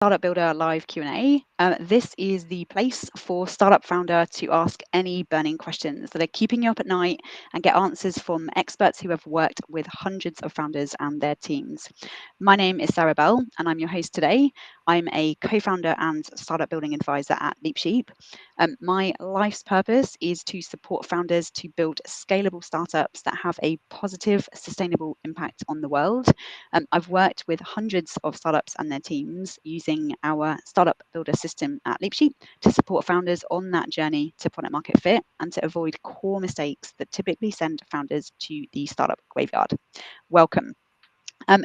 Startup Builder live Q&A. This is the place for startup founder to ask any burning questions that are keeping you up at night and get answers from experts who have worked with hundreds of founders and their teams. My name is Sarah Bell, and I'm your host today. I'm a co-founder and startup building advisor at LeapSheep. My life's purpose is to support founders to build scalable startups that have a positive, sustainable impact on the world. I've worked with hundreds of startups and their teams using our startup builder system at LeapSheep to support founders on that journey to product market fit and to avoid core mistakes that typically send founders to the startup graveyard. Welcome.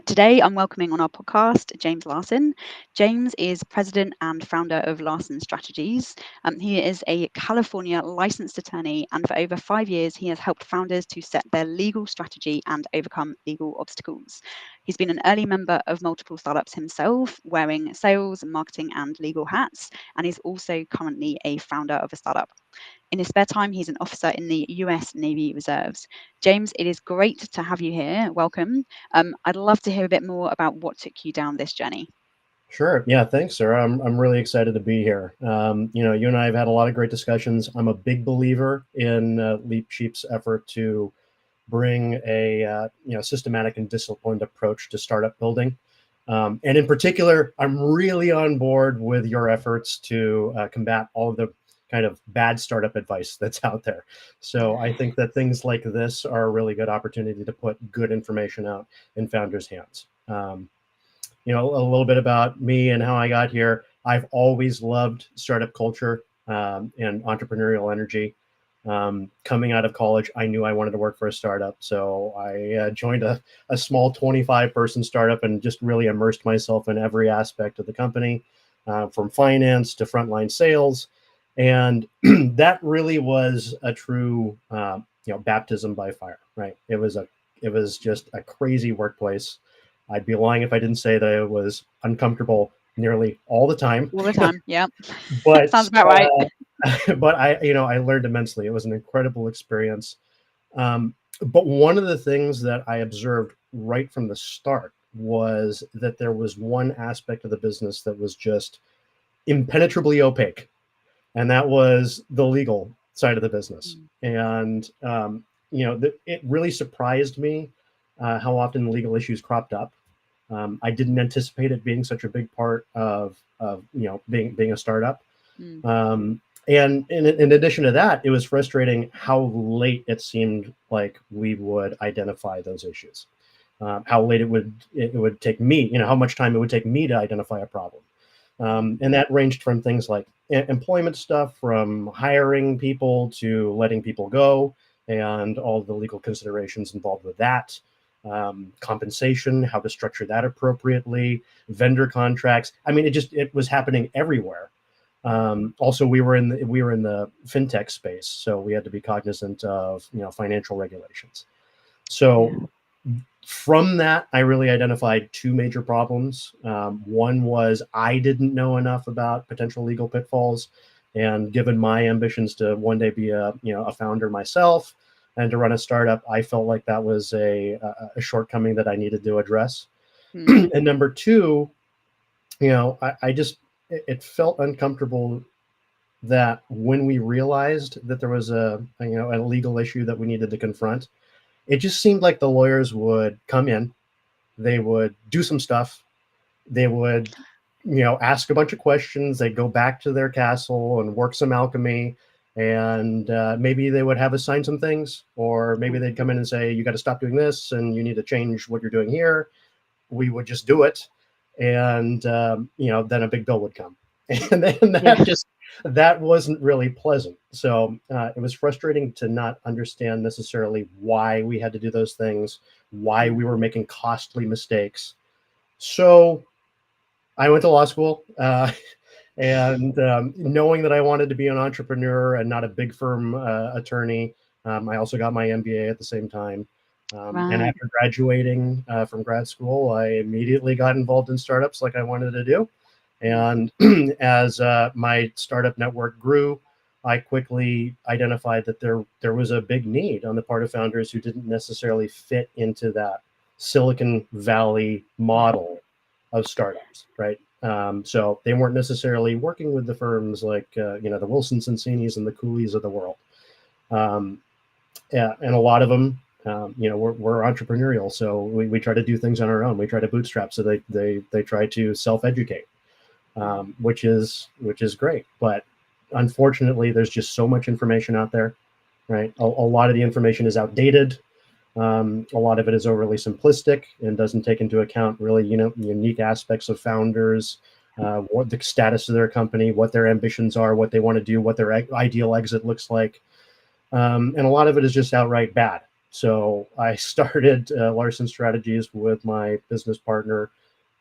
Today, I'm welcoming on our podcast James Larsen. James is president and founder of Larsen Strategies. He is a California licensed attorney, and for over 5 years, he has helped founders to set their legal strategy and overcome legal obstacles. He's been an early member of multiple startups himself, wearing sales, marketing, and legal hats, and he's also currently a founder of a startup. In his spare time, he's an officer in the US Navy Reserves. James, it is great to have you here. Welcome. I'd love to hear a bit more about what took you down this journey. Sure. Yeah. Thanks, Sarah. I'm really excited to be here. You and I have had a lot of great discussions. I'm a big believer in LeapSheep's effort to bring a systematic and disciplined approach to startup building. And in particular, I'm really on board with your efforts to combat all of the kind of bad startup advice that's out there. So I think that things like this are a really good opportunity to put good information out in founders' hands. A little bit about me and how I got here. I've always loved startup culture and entrepreneurial energy. Coming out of college, I knew I wanted to work for a startup. So I joined a small 25-person startup and just really immersed myself in every aspect of the company, from finance to frontline sales. And that really was a true baptism by fire, right? It was just a crazy workplace. I'd be lying if I didn't say that it was uncomfortable nearly all the time. All the time, yeah. But Sounds about right. but I learned immensely. It was an incredible experience. But one of the things that I observed right from the start was that there was one aspect of the business that was just impenetrably opaque, and that was the legal side of the business. And it really surprised me how often legal issues cropped up. I didn't anticipate it being such a big part of being a startup. And in addition to that, it was frustrating how late it seemed like we would identify those issues. How late it would take me, how much time it would take me to identify a problem. And that ranged from things like employment stuff, from hiring people to letting people go, and all the legal considerations involved with that. Compensation, how to structure that appropriately, vendor contracts. I mean, it was happening everywhere. Also, we were in the fintech space, so we had to be cognizant of financial regulations. So from that, I really identified two major problems. One was I didn't know enough about potential legal pitfalls, and given my ambitions to one day be a founder myself and to run a startup, I felt like that was a shortcoming that I needed to address. And number two, it felt uncomfortable that when we realized that there was a legal issue that we needed to confront, it just seemed like the lawyers would come in, they would do some stuff, they would ask a bunch of questions, they'd go back to their castle and work some alchemy, and maybe they would have us sign some things, or maybe they'd come in and say, you got to stop doing this and you need to change what you're doing here. We would just do it, and then a big bill would come, and then that wasn't really pleasant. So it was frustrating to not understand necessarily why we had to do those things, why we were making costly mistakes. So I went to law school, and knowing that I wanted to be an entrepreneur and not a big firm attorney, I also got my MBA at the same time. And after graduating from grad school, I immediately got involved in startups like I wanted to do. And as my startup network grew, I quickly identified that there was a big need on the part of founders who didn't necessarily fit into that Silicon Valley model of startups, right? So they weren't necessarily working with the firms like the Wilson Sonsini's and the Coolies of the world. Um, yeah, and a lot of them, we're entrepreneurial, so we try to do things on our own. We try to bootstrap, so they try to self educate, which is great. But unfortunately, there's just so much information out there, right? A lot of the information is outdated. A lot of it is overly simplistic and doesn't take into account really, unique aspects of founders, what the status of their company, what their ambitions are, what they want to do, what their ideal exit looks like. And a lot of it is just outright bad. So I started Larsen Strategies with my business partner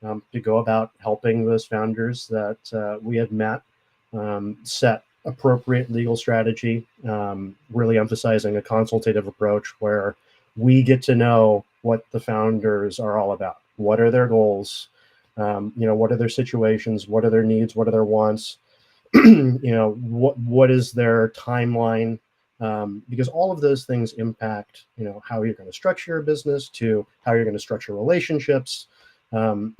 to go about helping those founders that we had met set appropriate legal strategy, really emphasizing a consultative approach where we get to know what the founders are all about. What are their goals? What are their situations? What are their needs? What are their wants? What is their timeline? Because all of those things impact, how you're going to structure your business, to how you're going to structure relationships, how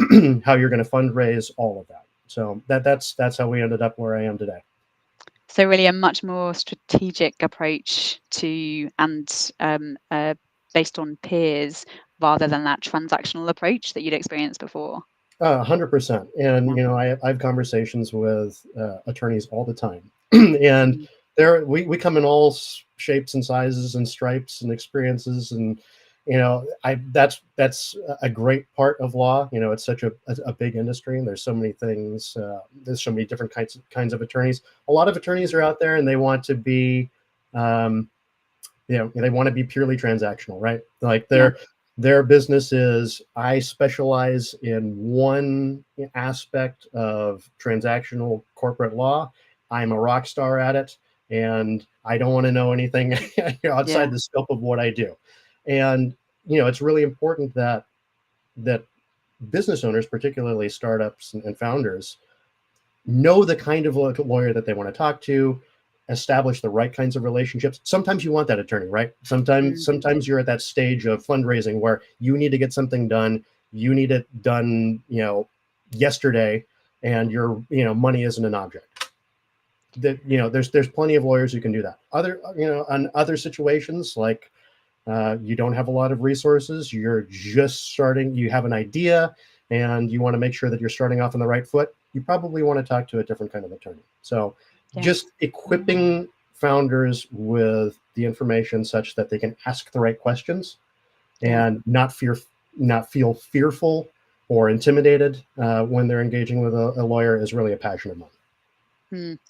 you're going to fundraise, all of that. So that's how we ended up where I am today. So really a much more strategic approach to and based on peers rather than that transactional approach that you'd experienced before. 100%. And Yeah. I have conversations with attorneys all the time, and Mm. we come in all shapes and sizes and stripes and experiences, and I that's a great part of law. It's such a big industry, and there's so many things. There's so many different kinds of attorneys. A lot of attorneys are out there, and they want to be. Um, they want to be purely transactional, right? Like Yeah. their business is, I specialize in one aspect of transactional corporate law. I'm a rock star at it, and I don't want to know anything outside Yeah. the scope of what I do. And it's really important that business owners, particularly startups and founders, know the kind of lawyer that they want to talk to, establish the right kinds of relationships. Sometimes you want that attorney, right? Sometimes Mm. sometimes you're at that stage of fundraising where you need to get something done. You need it done, yesterday, and your money isn't an object. That there's plenty of lawyers who can do that. Other on other situations, like you don't have a lot of resources, you're just starting, you have an idea, and you want to make sure that you're starting off on the right foot, you probably want to talk to a different kind of attorney. So Yeah. just equipping founders with the information such that they can ask the right questions Yeah. and not feel fearful or intimidated when they're engaging with a lawyer is really a passion of mine.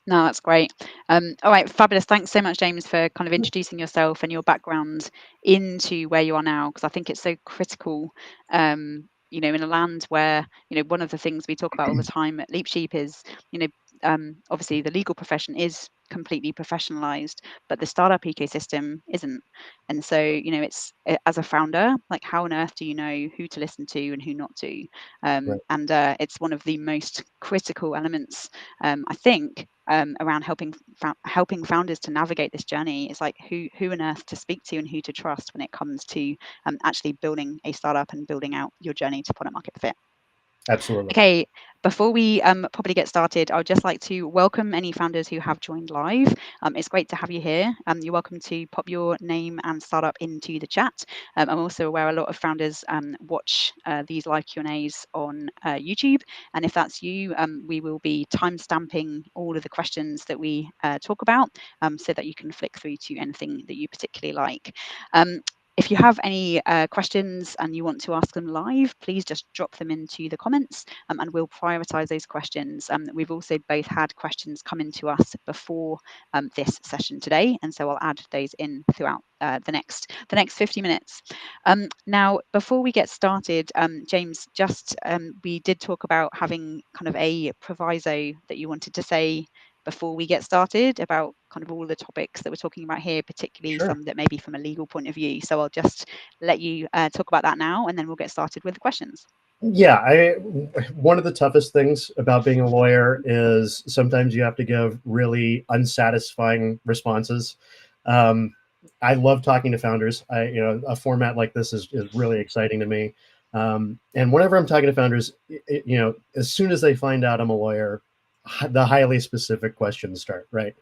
No, that's great. All right, fabulous. Thanks so much, James, for kind of introducing yourself and your background into where you are now, because I think it's so critical. In a land where one of the things we talk about all the time at LeapSheep is obviously the legal profession is completely professionalized, but the startup ecosystem isn't. And so it's as a founder, like how on earth do you know who to listen to and who not to? Right. And it's one of the most critical elements, I think, around helping founders to navigate this journey. Is like who on earth to speak to and who to trust when it comes to actually building a startup and building out your journey to product market fit. Absolutely. Okay, before we probably get started, I would just like to welcome any founders who have joined live. It's great to have you here. You're welcome to pop your name and startup into the chat. I'm also aware a lot of founders watch these live Q&As on YouTube. And if that's you, we will be time stamping all of the questions that we talk about so that you can flick through to anything that you particularly like. If you have any questions and you want to ask them live, please just drop them into the comments and we'll prioritize those questions. We've also both had questions come into us before this session today, and so I'll add those in throughout the next 50 minutes. Now, before we get started, James, just we did talk about having kind of a proviso that you wanted to say before we get started about kind of all the topics that we're talking about here, particularly Sure. some that may be from a legal point of view. So I'll just let you talk about that now, and then we'll get started with the questions. Yeah, one of the toughest things about being a lawyer is sometimes you have to give really unsatisfying responses. Um, I love talking to founders. A format like this is really exciting to me. And whenever I'm talking to founders, as soon as they find out I'm a lawyer, the highly specific questions start, right?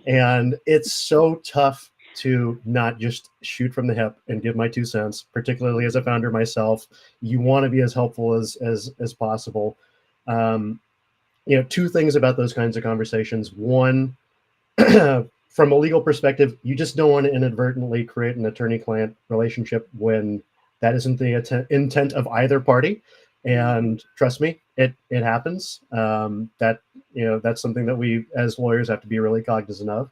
And it's so tough to not just shoot from the hip and give my 2 cents, particularly as a founder myself. You want to be as helpful as possible. Um, two things about those kinds of conversations. One, from a legal perspective, you just don't want to inadvertently create an attorney-client relationship when that isn't the intent of either party. Mm. And trust me, it happens. That's something that we as lawyers have to be really cognizant of.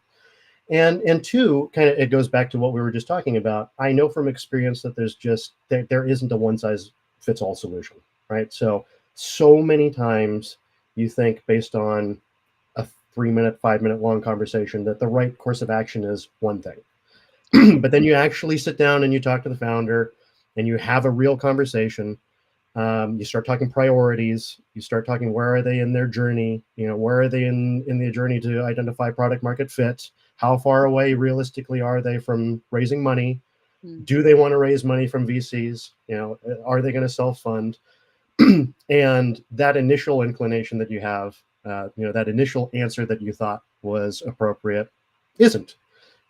And two, kind of, it goes back to what we were just talking about. I know from experience that there isn't a one size fits all solution, right? So many times you think based on a 3 minute, 5 minute long conversation that the right course of action is one thing. But then you actually sit down and you talk to the founder and you have a real conversation. You start talking priorities. You start talking where are they in their journey? Where are they in the journey to identify product market fit? How far away realistically are they from raising money? Mm. Do they want to raise money from VCs? Are they going to self fund? And that initial inclination that you have, that initial answer that you thought was appropriate, isn't.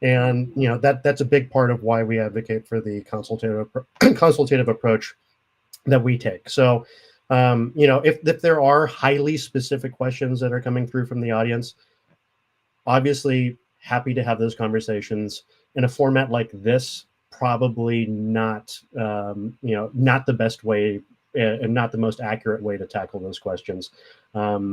And that's a big part of why we advocate for the consultative approach that we take. So, if there are highly specific questions that are coming through from the audience, obviously happy to have those conversations in a format like this. Probably not, not the best way and not the most accurate way to tackle those questions. I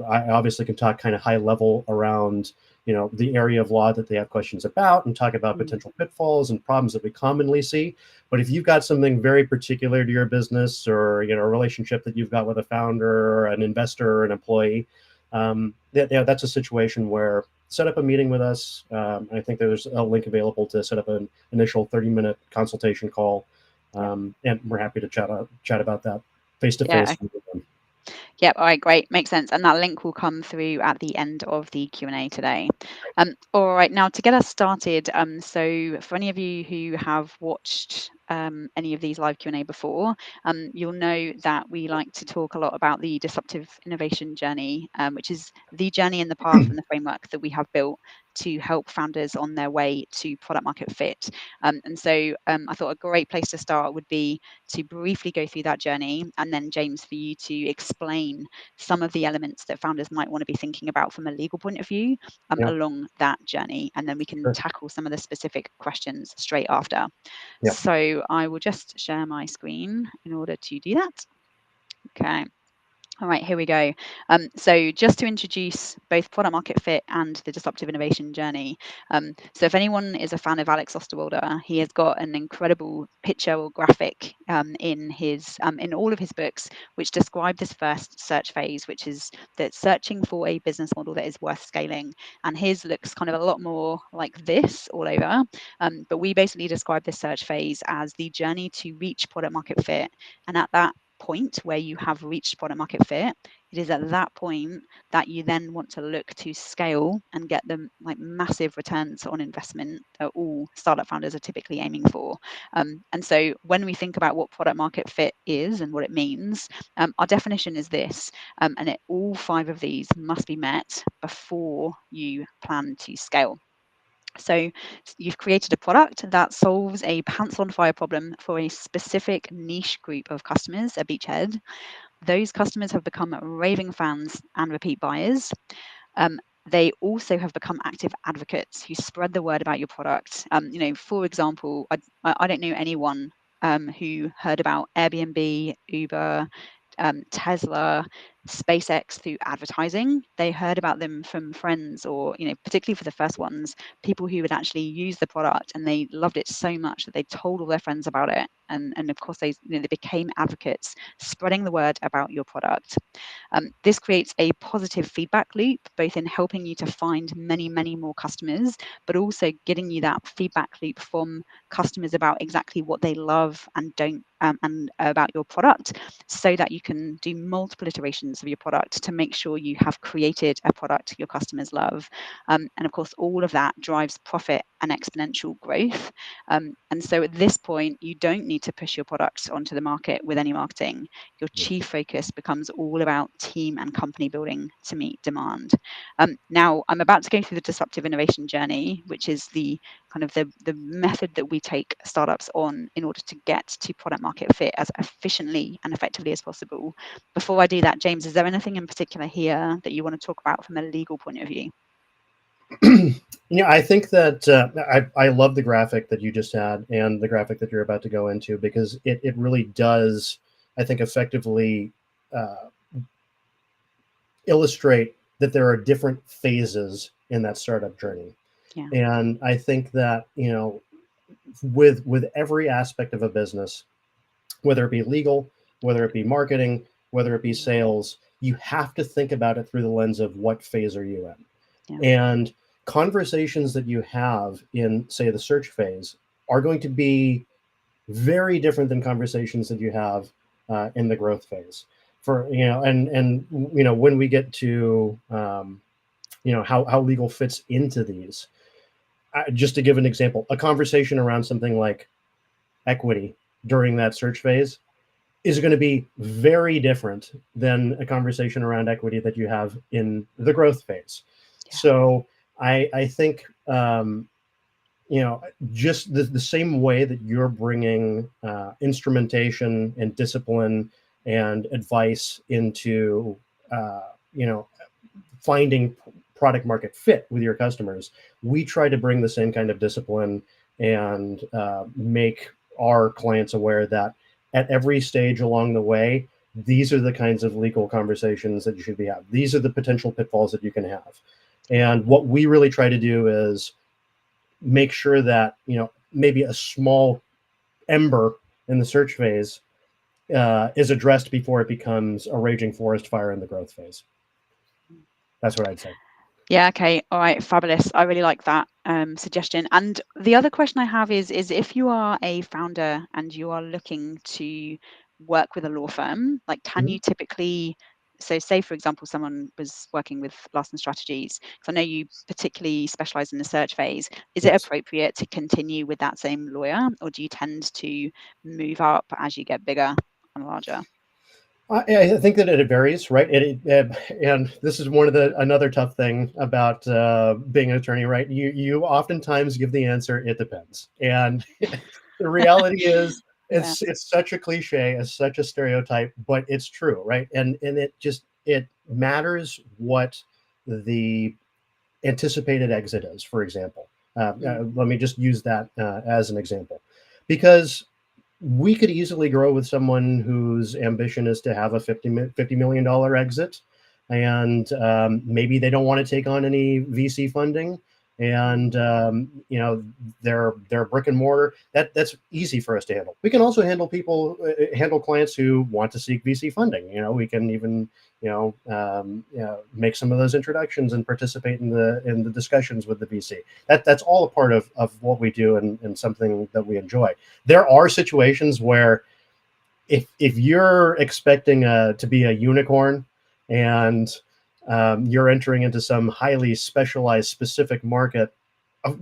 obviously can talk kind of high level around the area of law that they have questions about and talk about Mm. potential pitfalls and problems that we commonly see. But if you've got something very particular to your business, or a relationship that you've got with a founder or an investor or an employee, that's a situation where set up a meeting with us. I think there's a link available to set up an initial 30-minute consultation call, Yep. and we're happy to chat about that face to Yeah. face. Yep. All right. Great. Makes sense. And that link will come through at the end of the Q&A today. All right. Now to get us started. So for any of you who have watched any of these live Q&A before, you'll know that we like to talk a lot about the disruptive innovation journey, which is the journey and the path and the framework that we have built to help founders on their way to product market fit. And so I thought a great place to start would be to briefly go through that journey, and then James, for you to explain some of the elements that founders might want to be thinking about from a legal point of view Yeah, along that journey, and then we can sure. tackle some of the specific questions straight after. Yeah. So I will just share my screen in order to do that. Okay. All right, here we go. So just to introduce both product market fit and the disruptive innovation journey. So if anyone is a fan of Alex Osterwalder, he has got an incredible picture or graphic in all of his books, which describe this first search phase, which is that searching for a business model that is worth scaling. And his looks kind of a lot more like this all over. But we basically describe this search phase as the journey to reach product market fit. And at that point where you have reached product market fit, it is at that point that you then want to look to scale and get them like massive returns on investment that all startup founders are typically aiming for. And so when we think about what product market fit is and what it means, our definition is this, and all five of these must be met before you plan to scale. So you've created a product that solves a pants on fire problem for a specific niche group of customers, a beachhead. Those customers have become raving fans and repeat buyers. Um, they also have become active advocates who spread the word about your product. For example, I don't know anyone who heard about Airbnb, Uber, Tesla, SpaceX through advertising. They heard about them from friends, or particularly for the first ones, people who had actually used the product and they loved it so much that they told all their friends about it. And of course, they became advocates, spreading the word about your product. This creates a positive feedback loop, both in helping you to find many, many more customers, but also getting you that feedback loop from customers about exactly what they love and don't, and about your product, so that you can do multiple iterations of your product to make sure you have created a product your customers love. And of course, all of that drives profit and exponential growth. And so at this point, you don't need to push your product onto the market with any marketing. Your chief focus becomes all about team and company building to meet demand. Now, I'm about to go through the disruptive innovation journey, which is the kind of the method that we take startups on in order to get to product market fit as efficiently and effectively as possible. Before I do that, James, is there anything in particular here that you want to talk about from a legal point of view? Yeah, I think that I love the graphic that you just had and the graphic that you're about to go into, because it really does, I think, effectively illustrate that there are different phases in that startup journey. Yeah. And I think that, with every aspect of a business, whether it be legal, whether it be marketing, whether it be sales, you have to think about it through the lens of what phase are you in. Yeah. And conversations that you have in, say, the search phase are going to be very different than conversations that you have in the growth phase. And when we get to how legal fits into these, just to give an example, a conversation around something like equity during that search phase is going to be very different than a conversation around equity that you have in the growth phase. Yeah. So I think, just the same way that you're bringing instrumentation and discipline and advice into, finding product market fit with your customers, we try to bring the same kind of discipline and make our clients aware that at every stage along the way, these are the kinds of legal conversations that you should be having. These are the potential pitfalls that you can have. And what we really try to do is make sure that, maybe a small ember in the search phase is addressed before it becomes a raging forest fire in the growth phase. That's what I'd say. Yeah, okay. All right, fabulous. I really like that suggestion. And the other question I have is if you are a founder and you are looking to work with a law firm, like can you typically, so say for example, someone was working with Larsen Strategies, because I know you particularly specialize in the search phase. Is it Yes. appropriate to continue with that same lawyer, or do you tend to move up as you get bigger and larger? I think that it varies, right? And this is another tough thing about being an attorney, right? You oftentimes give the answer, it depends, and the reality is, Yeah. it's such a cliche, it's such a stereotype, but it's true, right? And it matters what the anticipated exit is, for example. Let me just use that as an example, because we could easily grow with someone whose ambition is to have a $50 million exit, and maybe they don't want to take on any VC funding, and they're brick and mortar. That's easy for us to handle. We can also handle clients who want to seek VC funding. We can even make some of those introductions and participate in the discussions with the VC. That's all a part of what we do, and something that we enjoy. There are situations where if you're expecting to be a unicorn, and you're entering into some highly specialized specific market,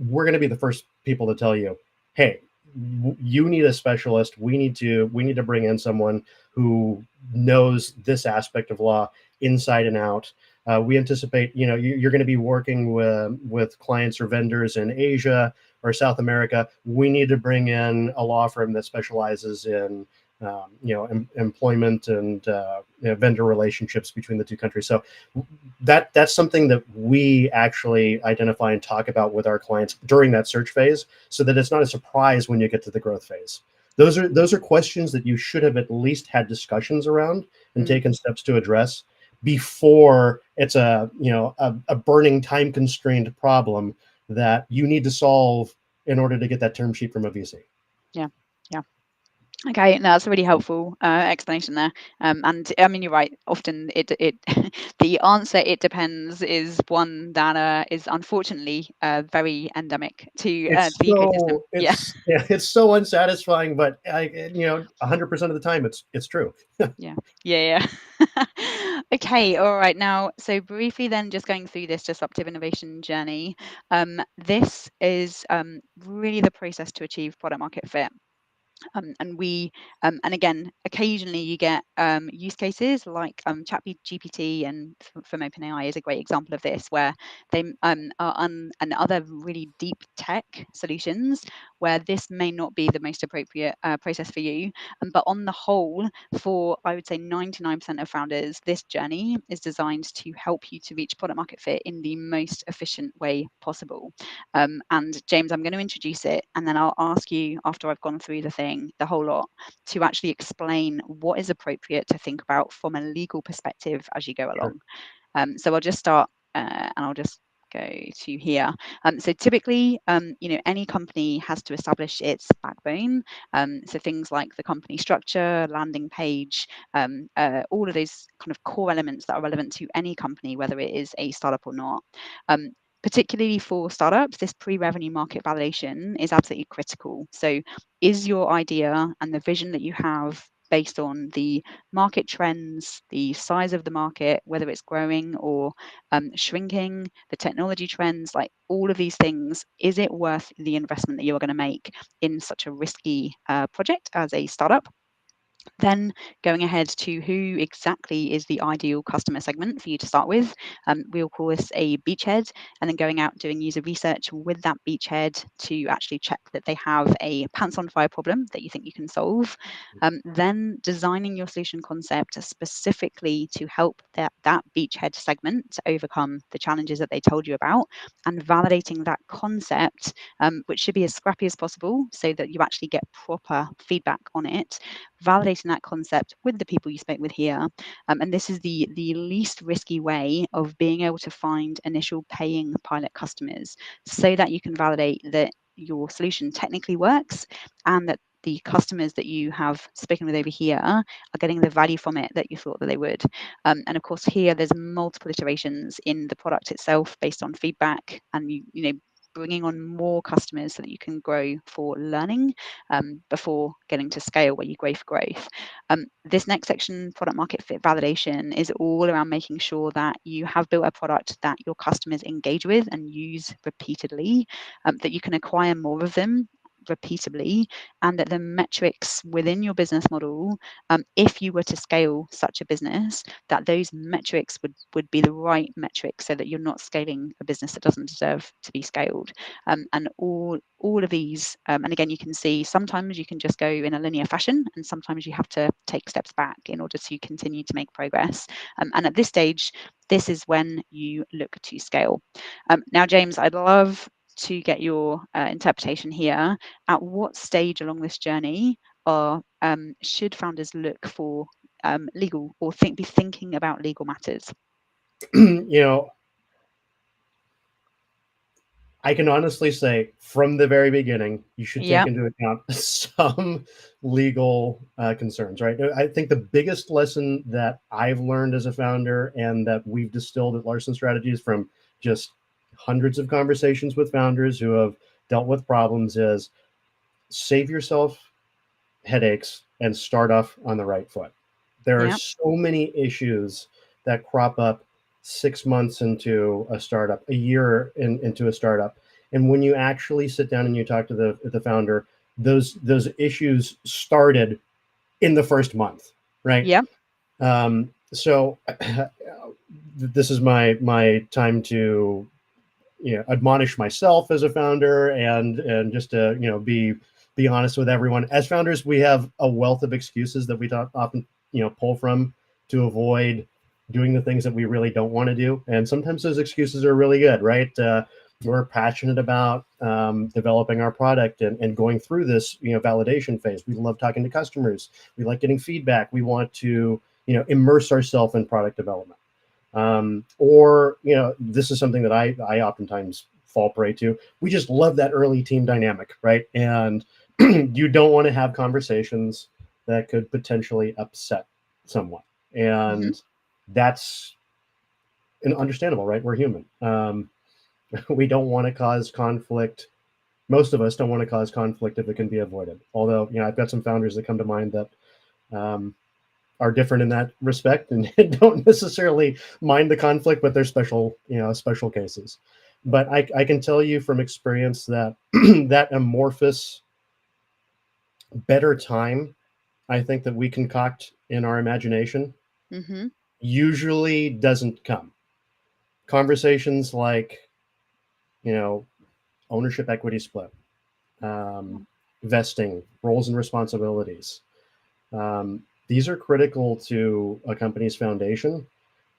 we're going to be the first people to tell you, hey, you need a specialist. We need to bring in someone who knows this aspect of law inside and out. We anticipate, you're going to be working with clients or vendors in Asia or South America. We need to bring in a law firm that specializes in employment and vendor relationships between the two countries. So that's something that we actually identify and talk about with our clients during that search phase, so that it's not a surprise when you get to the growth phase. Those are questions that you should have at least had discussions around and taken steps to address before it's a burning, time constrained problem that you need to solve in order to get that term sheet from a VC. Yeah. Okay, no, that's a really helpful explanation there. And I mean, you're right. Often the answer "it depends" is one that is unfortunately very endemic to It's the ecosystem. so Yeah. it's yeah, it's so unsatisfying, but 100% of the time it's true. Yeah, yeah, yeah. Okay, all right. Now, so briefly, then, just going through this disruptive innovation journey. This is really the process to achieve product market fit. And again, occasionally you get use cases like chat gpt and from openai is a great example of this, where they are and other really deep tech solutions where this may not be the most appropriate process for you. But on the whole, for I would say 99% of founders, this journey is designed to help you to reach product market fit in the most efficient way possible. And James, I'm going to introduce it, and then I'll ask you after I've gone through the whole lot, to actually explain what is appropriate to think about from a legal perspective as you go Sure. along. So I'll just start and I'll just go to here. So typically, any company has to establish its backbone. So things like the company structure, landing page, all of those kind of core elements that are relevant to any company, whether it is a startup or not. Um, Particularly for startups, this pre-revenue market validation is absolutely critical. So is your idea and the vision that you have based on the market trends, the size of the market, whether it's growing or shrinking, the technology trends, like all of these things, is it worth the investment that you're going to make in such a risky project as a startup? Then going ahead to who exactly is the ideal customer segment for you to start with. We'll call this a beachhead, and then going out doing user research with that beachhead to actually check that they have a pants on fire problem that you think you can solve. Then designing your solution concept specifically to help that beachhead segment to overcome the challenges that they told you about, and validating that concept, which should be as scrappy as possible so that you actually get proper feedback on it, validating that concept with the people you spoke with here. And this is the least risky way of being able to find initial paying pilot customers, so that you can validate that your solution technically works and that the customers that you have spoken with over here are getting the value from it that you thought that they would. And of course, here there's multiple iterations in the product itself based on feedback, and bringing on more customers so that you can grow for learning before getting to scale where you grow for growth. This next section, product market fit validation, is all around making sure that you have built a product that your customers engage with and use repeatedly, that you can acquire more of them repeatably, and that the metrics within your business model, if you were to scale such a business, that those metrics would be the right metrics, so that you're not scaling a business that doesn't deserve to be scaled. And all of these, and again, you can see sometimes you can just go in a linear fashion, and sometimes you have to take steps back in order to continue to make progress. And at this stage, this is when you look to scale. Now, James, I'd love to get your interpretation here. At what stage along this journey should founders look for legal, or be thinking about legal matters? you know, I can honestly say from the very beginning, you should take Yeah, into account some legal concerns, right? I think the biggest lesson that I've learned as a founder and that we've distilled at Larsen Strategies from just hundreds of conversations with founders who have dealt with problems is save yourself headaches and start off on the right foot. There are yeah, so many issues that crop up 6 months into a startup, a year into a startup. And when you actually sit down and you talk to the founder, those issues started in the first month, right? yeah, So this is my time to admonish myself as a founder and just to be honest with everyone. As founders, we have a wealth of excuses that we often pull from to avoid doing the things that we really don't want to do, and sometimes those excuses are really good, right? We're passionate about developing our product and going through this validation phase. We love talking to customers, we like getting feedback, we want to immerse ourselves in product development. Or this is something that I oftentimes fall prey to. We just love that early team dynamic, right? And you don't want to have conversations that could potentially upset someone. Mhm. And that's understandable, right? We're human. We don't want to cause conflict. Most of us don't want to cause conflict if it can be avoided. Although, I've got some founders that come to mind that um, are different in that respect and don't necessarily mind the conflict, but they're special, special cases. But I can tell you from experience that that amorphous, better time, I think that we concoct in our imagination Mhm. usually doesn't come. Conversations like, you know, ownership equity split, um, vesting, roles and responsibilities. These are critical to a company's foundation.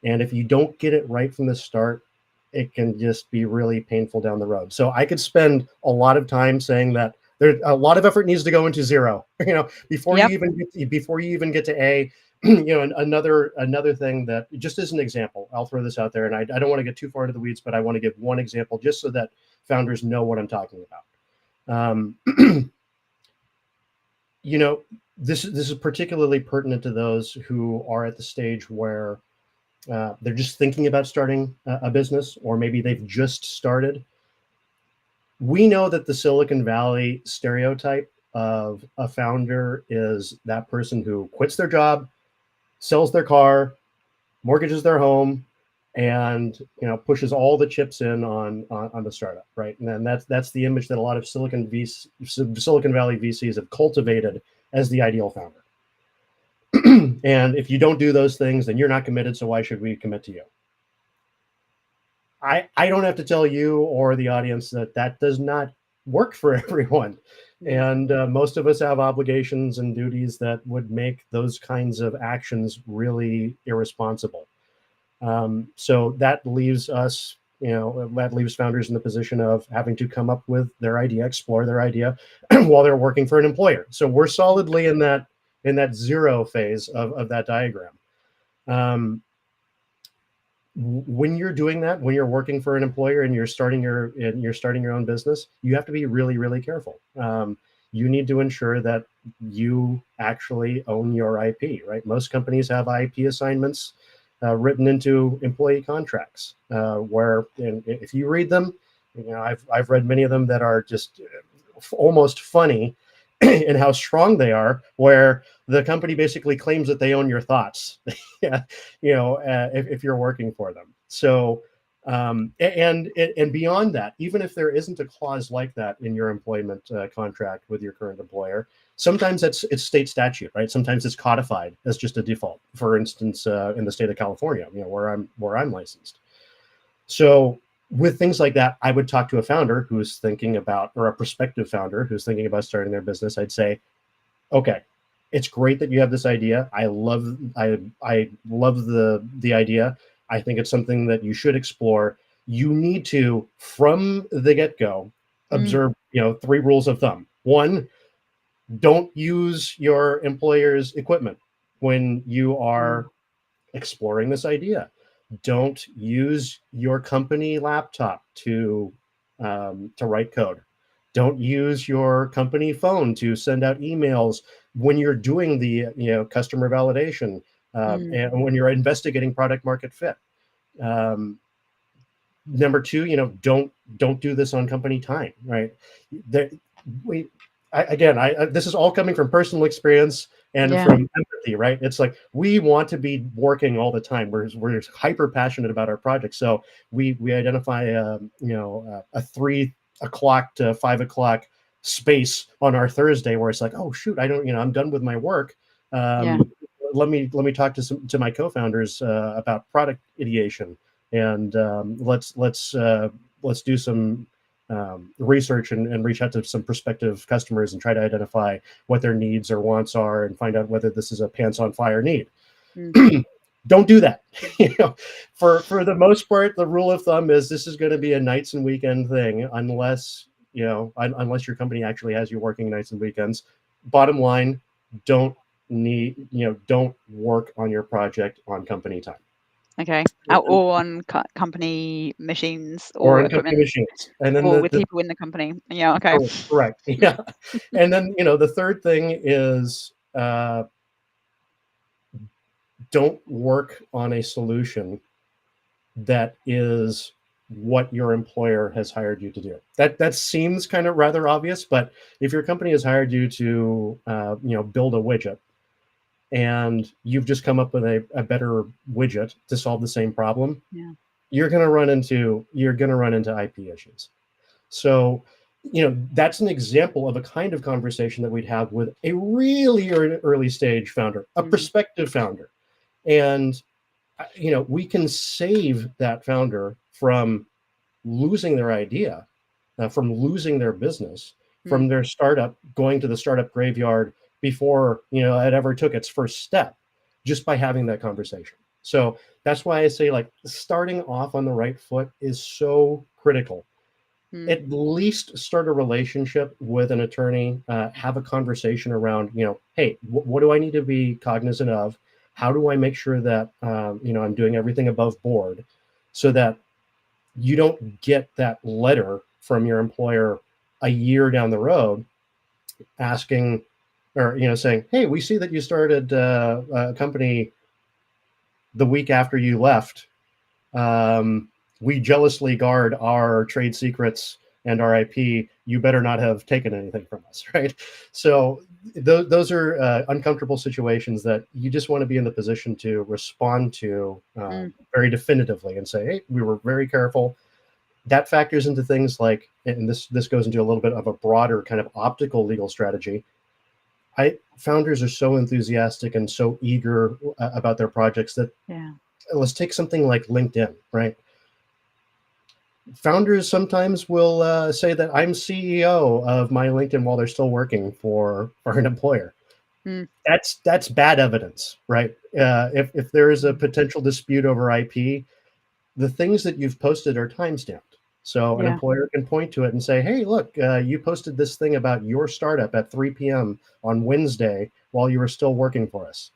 And if you don't get it right from the start, it can just be really painful down the road. So I could spend a lot of time saying that there a lot of effort needs to go into zero, Yep. before you even get to A. And another thing that just as an example, I'll throw this out there, and I don't want to get too far into the weeds, but I want to give one example just so that founders know what I'm talking about. You know, this is particularly pertinent to those who are at the stage where they're just thinking about starting a business, or maybe they've just started. We know that the Silicon Valley stereotype of a founder is that person who quits their job, sells their car, mortgages their home, and pushes all the chips in on the startup, right? And then that's the image that a lot of Silicon Valley VCs have cultivated as the ideal founder. And if you don't do those things, then you're not committed. So why should we commit to you? I don't have to tell you or the audience that that does not work for everyone. Mm. And most of us have obligations and duties that would make those kinds of actions really irresponsible. So that leaves us, that leaves founders in the position of having to come up with their idea, explore their idea while they're working for an employer. So we're solidly in that zero phase of that diagram. Um, when you're doing that, when you're working for an employer and you're starting your own business, you have to be really, really careful. You need to ensure that you actually own your IP, right? Most companies have IP assignments written into employee contracts, where if you read them, I've read many of them that are just almost funny in how strong they are, where the company basically claims that they own your thoughts. Yeah, if you're working for them. So, and beyond that, even if there isn't a clause like that in your employment contract with your current employer, sometimes it's state statute, right? Sometimes it's codified as just a default. For instance, in the state of California, where I'm licensed. So with things like that, I would talk to a founder who's thinking about, or a prospective founder who's thinking about starting their business. I'd say, okay, it's great that you have this idea. I love the idea. I think it's something that you should explore. You need to, from the get-go, Mm. observe, three rules of thumb. One, don't use your employer's equipment when you Mm. are exploring this idea. Don't use your company laptop to write code. Don't use your company phone to send out emails when you're doing the customer validation, Mm. and when you're investigating product market fit. Um, Number two, don't do this on company time, right? There, we again, this is all coming from personal experience and Yeah. from empathy, right? It's like we want to be working all the time. We're hyper passionate about our project, so we identify a 3 o'clock to 5 o'clock space on our Thursday where it's like, oh shoot, I don't, I'm done with my work. Yeah. Um, let me talk to my co-founders about product ideation, and let's do some research and reach out to some prospective customers and try to identify what their needs or wants are and find out whether this is a pants on fire need. Mm. Don't do that. For the most part, the rule of thumb is this is going to be a nights and weekend thing, unless your company actually has you working nights and weekends. Bottom line, don't don't work on your project on company time. Okay. Or on company machines or or in company equipment, machines. And then or with people in the company. Yeah. Okay. correct. Yeah. And then, the third thing is, don't work on a solution that is what your employer has hired you to do. That seems kind of rather obvious, but if your company has hired you to, build a widget, and you've just come up with a better widget to solve the same problem, Yeah. you're going to run into IP issues. So, that's an example of a kind of conversation that we'd have with a really early stage founder, a Mm. prospective founder. And, we can save that founder from losing their idea, from losing their business, Mm. from their startup going to the startup graveyard before, it ever took its first step, just by having that conversation. So that's why I say, like, starting off on the right foot is so critical. Mm. At least start a relationship with an attorney, have a conversation around, hey, what do I need to be cognizant of? How do I make sure that, I'm doing everything above board, so that you don't get that letter from your employer a year down the road asking, or, saying, hey, we see that you started a company the week after you left. We jealously guard our trade secrets and our IP. You better not have taken anything from us, right? So those are uncomfortable situations that you just want to be in the position to respond to Mm. very definitively and say, hey, we were very careful. That factors into things like, and this goes into a little bit of a broader kind of optical legal strategy. Founders are so enthusiastic and so eager about their projects that, Yeah. let's take something like LinkedIn, right? Founders sometimes will say that I'm CEO of my LinkedIn while they're still working for an employer. Mm. That's bad evidence, right? If there is a Mm. potential dispute over IP, the things that you've posted are timestamped. So an Yeah. employer can point to it and say, hey, look, you posted this thing about your startup at 3 p.m. on Wednesday while you were still working for us.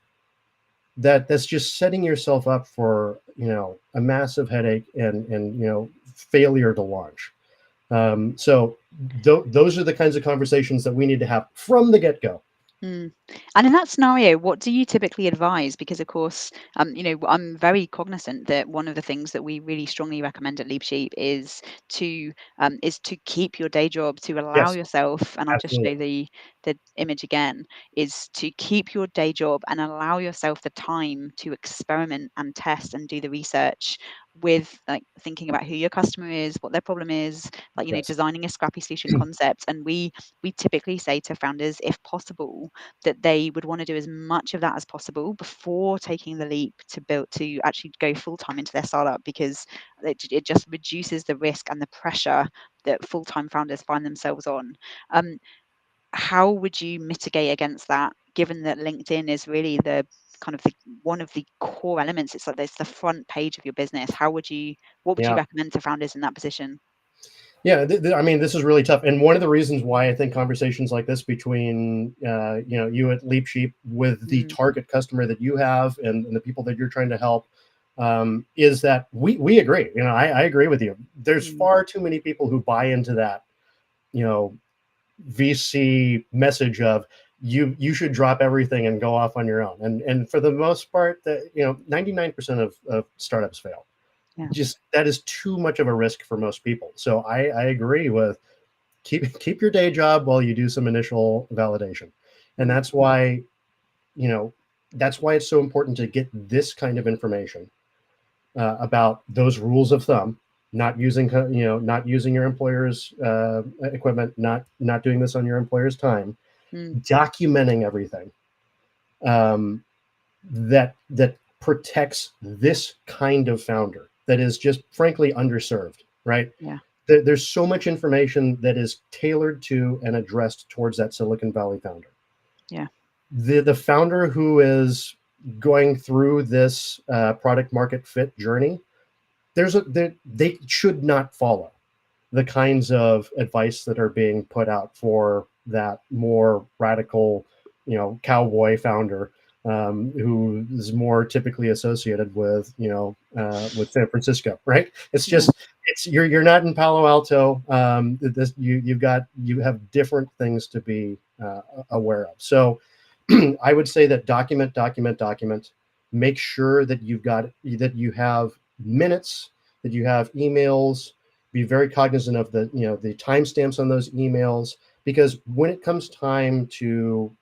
That's just setting yourself up for, a massive headache and failure to launch. So those are the kinds of conversations that we need to have from the get-go. Mm. And in that scenario, what do you typically advise? Because of course, I'm very cognizant that one of the things that we really strongly recommend at LeapSheep is to keep your day job, to allow Yes, yourself, and I'll just absolutely. show the image again, is to keep your day job and allow yourself the time to experiment and test and do the research with, like, thinking about who your customer is, what their problem is, like, Yes. designing a scrappy solution concept. And we typically say to founders, if possible, that they would want to do as much of that as possible before taking the leap to actually go full time into their startup, because it just reduces the risk and the pressure that full time founders find themselves on. Um, how would you mitigate against that, given that LinkedIn is really the kind of one of the core elements? It's like it's the front page of your business. What would you Yeah. recommend to founders in that position? Yeah, I mean, this is really tough, and one of the reasons why I think conversations like this between, you at LeapSheep with the Mm. target customer that you have, and the people that you're trying to help, is that we agree. I agree with you. There's Mm. far too many people who buy into that, you know, VC message of, you should drop everything and go off on your own. And for the most part, that 99% of startups fail. Yeah. Just that is too much of a risk for most people. So I agree with, keep your day job while you do some initial validation. And Mm. you know that's why it's so important to get this kind of information about those rules of thumb, not using your employer's equipment, not doing this on your employer's time, Mm. documenting everything, um, that protects this kind of founder that is just frankly underserved, right? Yeah. There's so much information that is tailored to and addressed towards that Silicon Valley founder. Yeah. The founder who is going through this product market fit journey, they should not follow the kinds of advice that are being put out for that more radical, cowboy founder who is more typically associated with, with San Francisco, right? It's Yeah. just, you're not in Palo Alto. You have different things to be aware of. So I would say that document. Make sure that you have minutes, that you have emails. Be very cognizant of the timestamps on those emails, because when it comes time to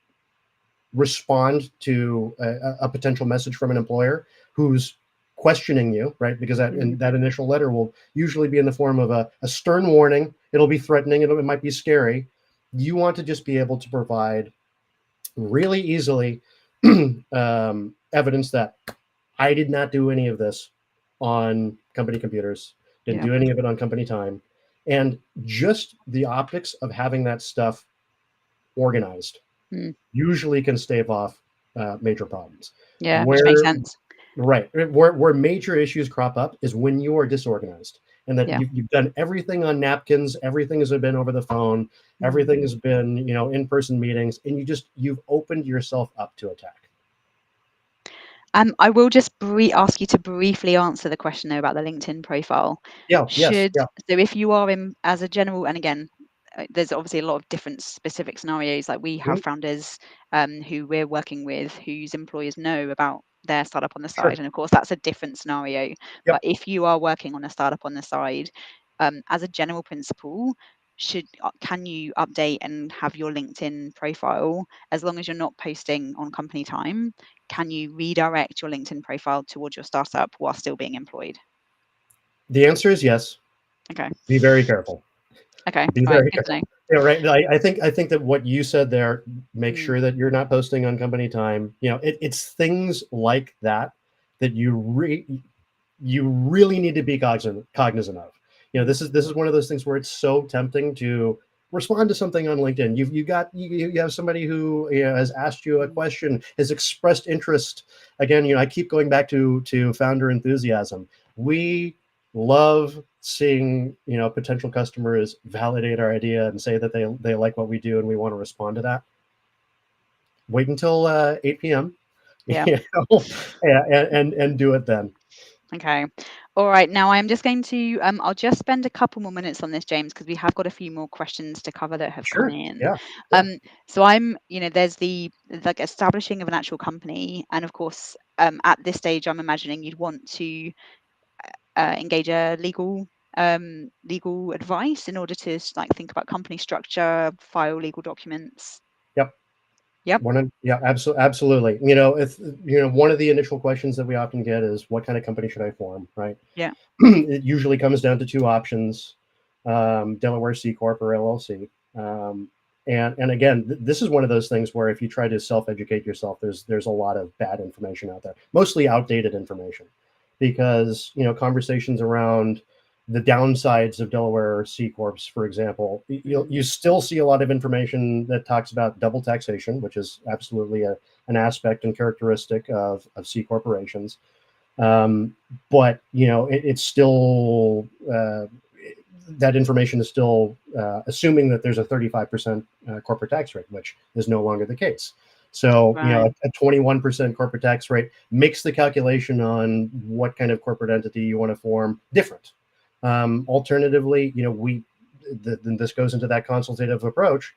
respond to a potential message from an employer who's questioning you, right? Because Mm. that initial letter will usually be in the form of a stern warning. It'll be threatening. It might be scary. You want to just be able to provide really easily evidence that I did not do any of this on company computers, didn't Yeah. do any of it on company time. And just the optics of having that stuff organized Mm. usually can stave off major problems. Yeah, which makes Where sense. Right, where major issues crop up is when you are disorganized, and that Yeah. you've done everything on napkins, everything has been over the phone, Mm. everything has been in-person meetings, and you've opened yourself up to attack. I will just ask you to briefly answer the question though about the LinkedIn profile. Yeah, yes, Should yeah. so if you are in as a general, and again, there's obviously a lot of different specific scenarios. Like we have Mhm, founders who we're working with whose employers know about their startup on the side, sure. and of course that's a different scenario. But Yep. if you are working on a startup on the side, as a general principle, can you update and have your LinkedIn profile, as long as you're not posting on company time, can you redirect your LinkedIn profile towards your startup while still being employed? The answer is yes. Okay. Be very careful. Okay. Be All right. very Good to careful. know. Yeah, right. I think that what you said there, make Mm, sure that you're not posting on company time. It's things like that that you really need to be cognizant of. mm, This is one of those things where it's so tempting to respond to something on LinkedIn. You have somebody who has asked you a mm. question, has expressed interest. Again, I keep going back to founder enthusiasm. We love seeing potential customers validate our idea and say that they like what we do, and we want to respond to that. Wait until 8 p.m. Yeah. And do it then. Okay. All right. Now I'm just going to I'll just spend a couple more minutes on this, James, because we have got a few more questions to cover that have come Sure. in. Yeah. Yeah. Um, so there's the like establishing of an actual company, and of course, at this stage, I'm imagining you'd want to engage a legal advice in order to like think about company structure, file legal documents. Yep. Yep. Yeah, absolutely. If one of the initial questions that we often get is, what kind of company should I form, right? Yeah. It usually comes down to two options: Delaware C corp or LLC. And again, this is one of those things where if you try to self-educate yourself, there's a lot of bad information out there, mostly outdated information, because conversations around the downsides of Delaware C corps, for example, Mm, you still see a lot of information that talks about double taxation, which is absolutely an aspect and characteristic of C corporations. Um, but it's still that information is still assuming that there's a 35% corporate tax rate, which is no longer the case. So right. a 21% corporate tax rate makes the calculation on what kind of corporate entity you want to form different. Alternatively, this goes into that consultative approach.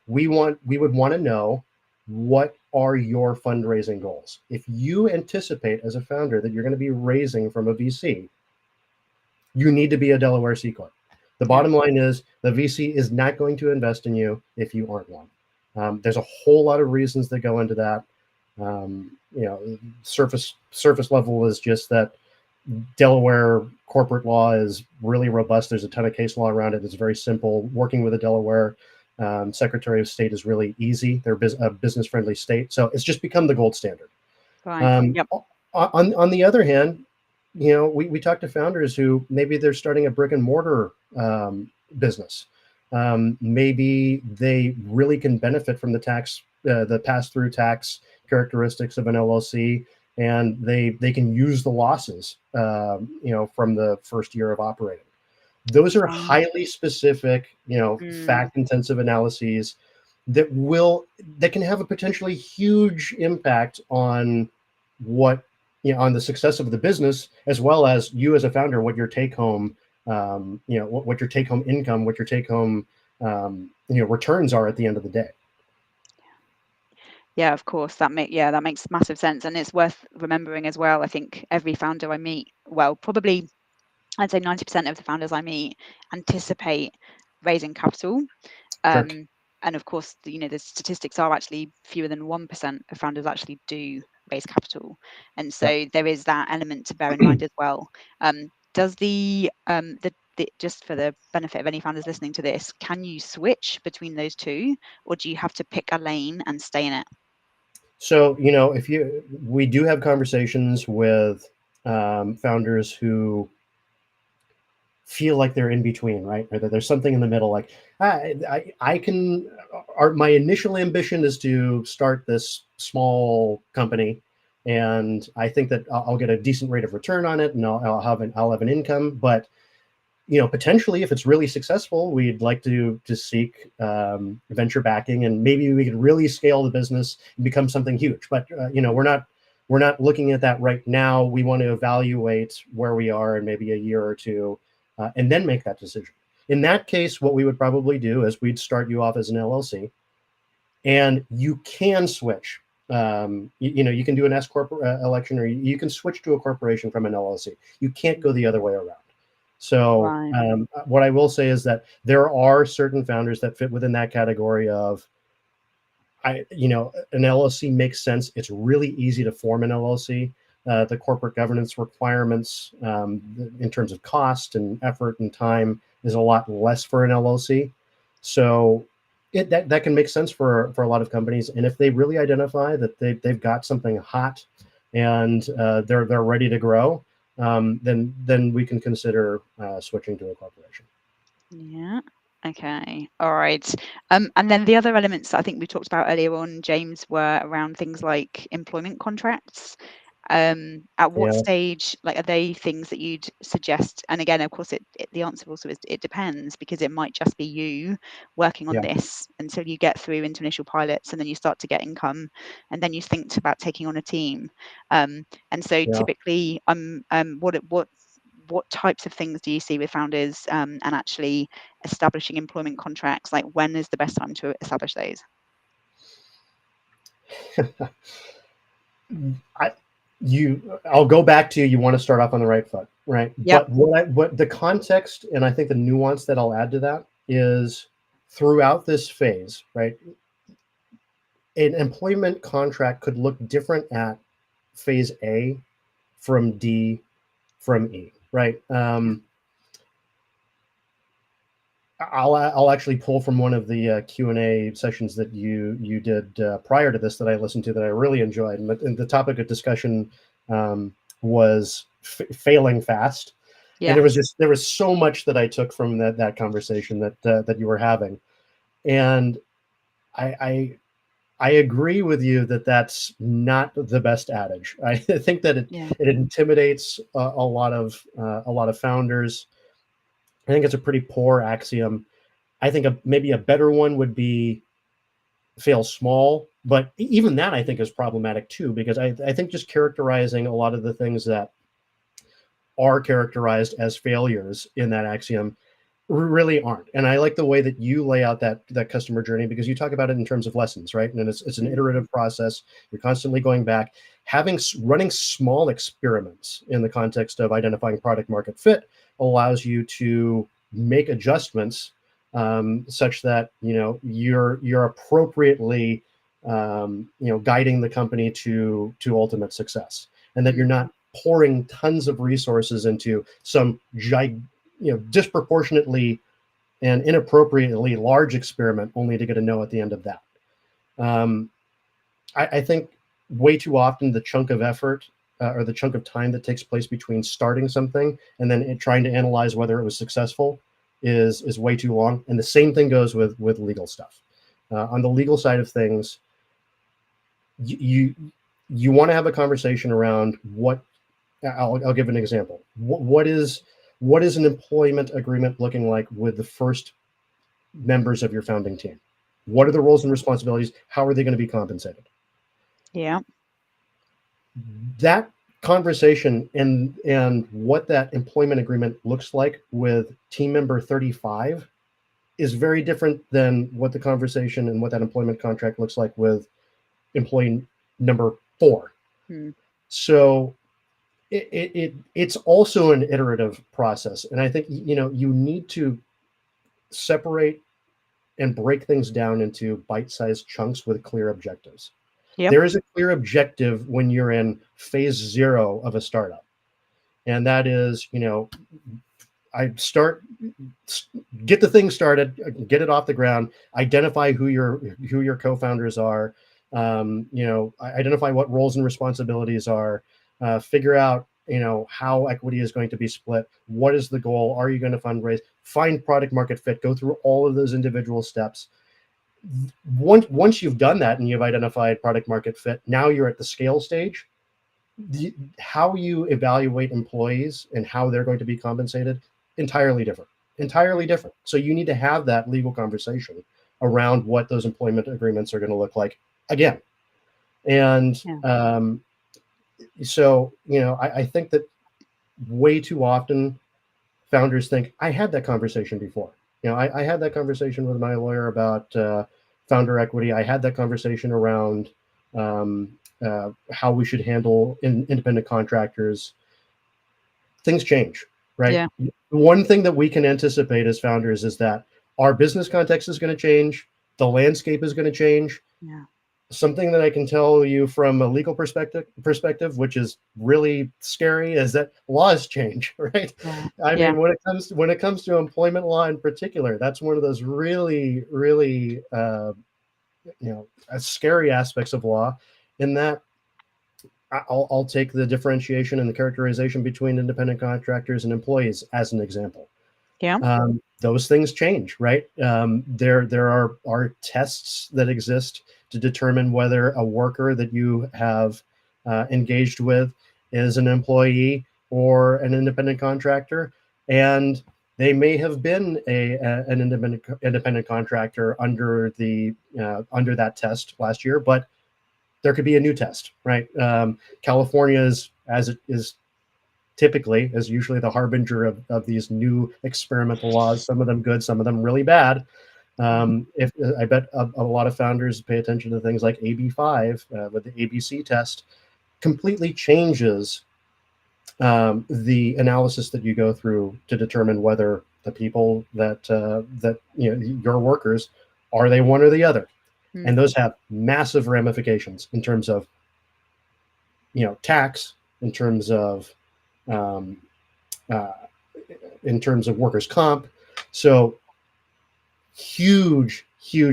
We would want to know, what are your fundraising goals? If you anticipate as a founder that you're going to be raising from a VC, you need to be a Delaware C corp. The Yeah. bottom line is, the VC is not going to invest in you if you aren't one. There's a whole lot of reasons that go into that. Surface level is just that Delaware corporate law is really robust. There's a ton of case law around it. It's very simple. Working with a Delaware Secretary of State is really easy. They're a business-friendly state, so it's just become the gold standard. Fine. Um, Yep. on the other hand, we talk to founders who maybe they're starting a brick and mortar business. Maybe they really can benefit from the pass-through tax characteristics of an LLC, and they can use the losses, from the first year of operating. Those are Fine. highly specific, Mm, fact-intensive analyses. that can have a potentially huge impact on what, on the success of the business, as well as you as a founder, what your take home, what your take home income, what your take home, returns are at the end of the day. Yeah, of course. That makes massive sense, and it's worth remembering as well. I think every founder I meet, well, probably I'd say 90% of the founders I meet anticipate raising capital. Sure. And of course, the statistics are actually fewer than 1% of founders actually do raise capital, and Yep. so there is that element to bear in mind as well. Does just for the benefit of any founders listening to this, can you switch between those two, or do you have to pick a lane and stay in it? So, we do have conversations with founders who feel like they're in between, right? Or that there's something in the middle. Like I can. My initial ambition is to start this small company, and I think that I'll get a decent rate of return on it, and I'll have an income. But potentially, if it's really successful, we'd like to seek venture backing, and maybe we could really scale the business and become something huge. But we're not looking at that right now. We want to evaluate where we are in maybe a year or two, and then make that decision. In that case, what we would probably do is we'd start you off as an LLC, and you can switch. You can do an S corp election, or you can switch to a corporation from an LLC. You can't go the other way around. So Right. what I will say is that there are certain founders that fit within that category of, an LLC makes sense. It's really easy to form an LLC. The corporate governance requirements, in terms of cost and effort and time, is a lot less for an LLC. So that can make sense for a lot of companies. And if they really identify that they've got something hot, and they're ready to grow, then we can consider switching to a corporation. Yeah. Okay. All right. And then the other elements that I think we talked about earlier on, James, were around things like employment contracts. At what Yeah, stage, like, are they things that you'd suggest? And again, of course, the answer also is it depends, because it might just be you working on yeah, this until you get through into initial pilots, and then you start to get income, and then you think about taking on a team. And so yeah. typically, what types of things do you see with founders, and actually establishing employment contracts? Like, when is the best time to establish those? I, I'll go back to, you want to start off on the right foot, right? Yep. But what the context, and I think the nuance that I'll add to that is, throughout this phase, right? An employment contract could look different at phase A from D from E, right? I'll actually pull from one of the Q&A sessions that you did prior to this, that I listened to, that I really enjoyed, and the topic of discussion was failing fast, and Yeah. there was so much that I took from that conversation that you were having, and I I agree with you that that's not the best adage. I think that Yeah. it intimidates a lot of founders. I think it's a pretty poor axiom. I think maybe a better one would be fail small, but even that I think is problematic too, because I think just characterizing a lot of the things that are characterized as failures in that axiom really aren't. And I like the way that you lay out that customer journey, because you talk about it in terms of lessons, right? And it's an Mm. iterative process. You're constantly going back, running small experiments in the context of identifying product market fit allows you to make adjustments, such that you're appropriately, guiding the company to ultimate success, and that you're Mm. not pouring tons of resources into some disproportionately and inappropriately large experiment, only to get a no at the end of that. Um, I think way too often the chunk of effort, or the chunk of time that takes place between starting something and then trying to analyze whether it was successful is way too long. And the same thing goes with legal stuff. On the legal side of things, you you want to have a conversation around what. I'll give an example. What is an employment agreement looking like with the first members of your founding team? What are the roles and responsibilities? How are they going to be compensated? Yeah. That conversation and what that employment agreement looks like with team member 35 is very different than what the conversation and what that employment contract looks like with employee number 4. Mm. So it's also an iterative process, and I think you need to separate and break things down into bite-sized chunks with clear objectives. Yep. There is a clear objective when you're in phase 0 of a startup, and that is, I start get the thing started, get it off the ground, identify who your co-founders are, identify what roles and responsibilities are, figure out how equity is going to be split, what is the goal, are you going to fundraise, find product market fit, go through all of those individual steps. Once you've done that and you've identified product market fit, now you're at the scale stage. How you evaluate employees and how they're going to be compensated, entirely different, entirely different. So you need to have that legal conversation around what those employment agreements are going to look like again. And Yeah. so I think that way too often founders think, I had that conversation before. I had that conversation with my lawyer about founder equity. I had that conversation around um, how we should handle independent contractors. Things change, right? Yeah. One thing that we can anticipate as founders is that our business context is going to change, the landscape is going to change. Yeah. Something that I can tell you from a legal perspective, which is really scary, is that laws change, right? Yeah. I Yeah. mean, when it comes to employment law in particular, that's one of those really, really scary aspects of law. In that, I'll take the differentiation and the characterization between independent contractors and employees as an example. Yeah. Those things change, right? There are tests that exist to determine whether a worker that you have engaged with is an employee or an independent contractor, and they may have been an independent contractor under that test last year, but there could be a new test, right? California is, as it is typically, is usually the harbinger of these new experimental laws, some of them good, some of them really bad. If I bet a lot of founders pay attention to things like AB5 with the ABC test, completely changes the analysis that you go through to determine whether the people that your workers, are they one or the other, and Mm. those have massive ramifications in terms of tax, in terms of um, uh, workers' comp. So huge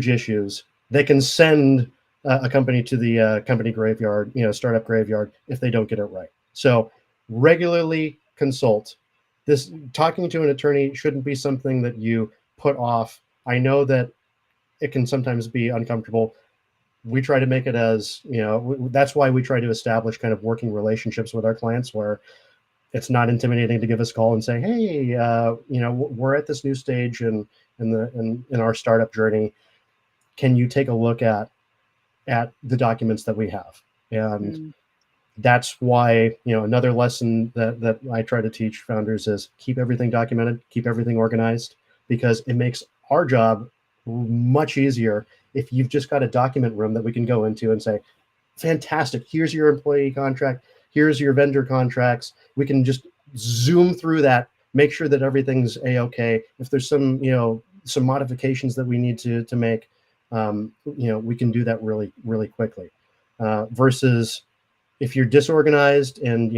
issues that can send a company to the company graveyard, startup graveyard, if they don't get it right. So regularly consult. This talking to an attorney shouldn't be something that you put off. I know that it can sometimes be uncomfortable. We try to make it as that's why we try to establish kind of working relationships with our clients where it's not intimidating to give us a call and say, hey, we're at this new stage in our startup journey. Can you take a look at the documents that we have? And Mm. that's why another lesson that I try to teach founders is keep everything documented, keep everything organized, because it makes our job much easier if you've just got a document room that we can go into and say, fantastic, here's your employee contract, here's your vendor contracts. We can just zoom through that, make sure that everything's a-okay. If there's some modifications that we need to make, we can do that really, really quickly. Versus if you're disorganized and